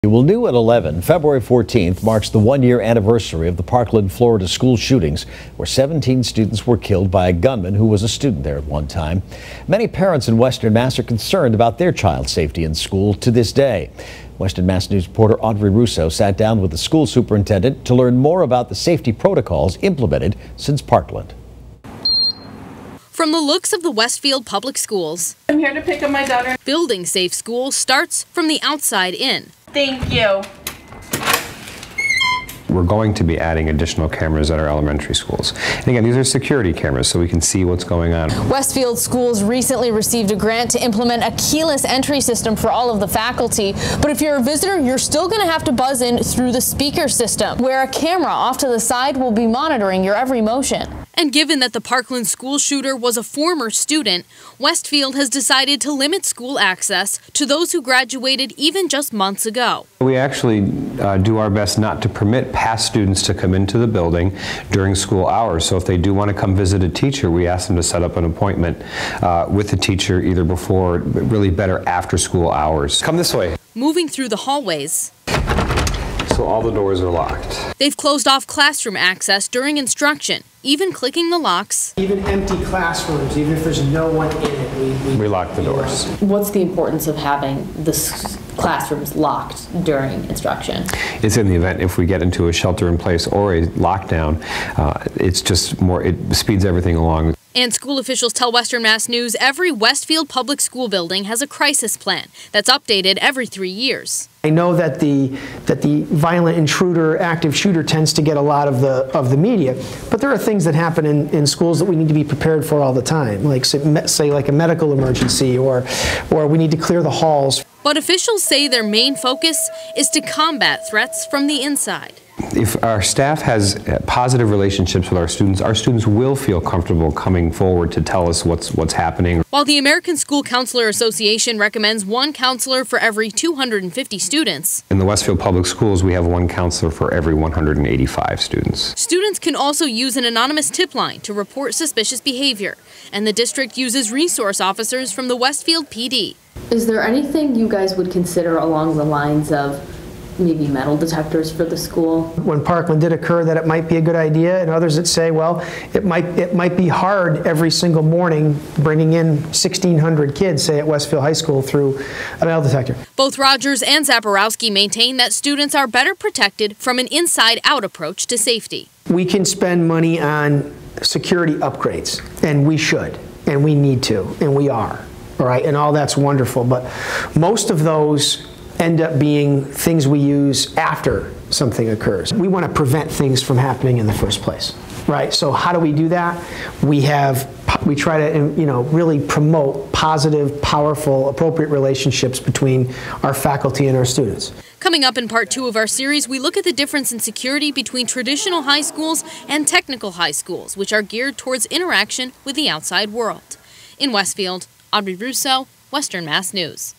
Well, new at 11, February 14th marks the one-year anniversary of the Parkland, Florida school shootings, where 17 students were killed by a gunman who was a student there at one time. Many parents in Western Mass are concerned about their child's safety in school to this day. Western Mass News reporter Audrey Russo sat down with the school superintendent to learn more about the safety protocols implemented since Parkland. From the looks of the Westfield public schools, I'm here to pick up my daughter. Building safe school starts from the outside in. Thank you. We're going to be adding additional cameras at our elementary schools. And again, these are security cameras, so we can see what's going on. Westfield schools recently received a grant to implement a keyless entry system for all of the faculty. But if you're a visitor, you're still going to have to buzz in through the speaker system, where a camera off to the side will be monitoring your every motion. And given that the Parkland school shooter was a former student, Westfield has decided to limit school access to those who graduated even just months ago. We actually do our best not to permit past students to come into the building during school hours. So if they do want to come visit a teacher, we ask them to set up an appointment with the teacher either before, but really better after school hours. Come this way. Moving through the hallways, so all the doors are locked. They've closed off classroom access during instruction, even clicking the locks. Even empty classrooms, even if there's no one in it, we lock the doors. What's the importance of having the classrooms locked during instruction? It's in the event if we get into a shelter-in-place or a lockdown, it's just more, it speeds everything along. And school officials tell Western Mass News every Westfield public school building has a crisis plan that's updated every 3 years. I know that the violent intruder, active shooter tends to get a lot of the media, but there are things that happen in schools that we need to be prepared for all the time, like say like a medical emergency or we need to clear the halls. But officials say their main focus is to combat threats from the inside. If our staff has positive relationships with our students will feel comfortable coming forward to tell us what's happening. While the American School Counselor Association recommends one counselor for every 250 students. In the Westfield Public Schools, we have one counselor for every 185 students. Students can also use an anonymous tip line to report suspicious behavior, and the district uses resource officers from the Westfield PD. Is there anything you guys would consider along the lines of maybe metal detectors for the school? When Parkland did occur, that it might be a good idea, and others that say, well, it might be hard every single morning bringing in 1,600 kids, say at Westfield High School, through a metal detector. Both Rogers and Zaporowski maintain that students are better protected from an inside-out approach to safety. We can spend money on security upgrades, and we should, and we need to, and we are, all right, and all that's wonderful, but most of those end up being things we use after something occurs. We want to prevent things from happening in the first place, right? So how do we do that? We try to, really promote positive, powerful, appropriate relationships between our faculty and our students. Coming up in part 2 of our series, we look at the difference in security between traditional high schools and technical high schools, which are geared towards interaction with the outside world. In Westfield, Audrey Russo, Western Mass News.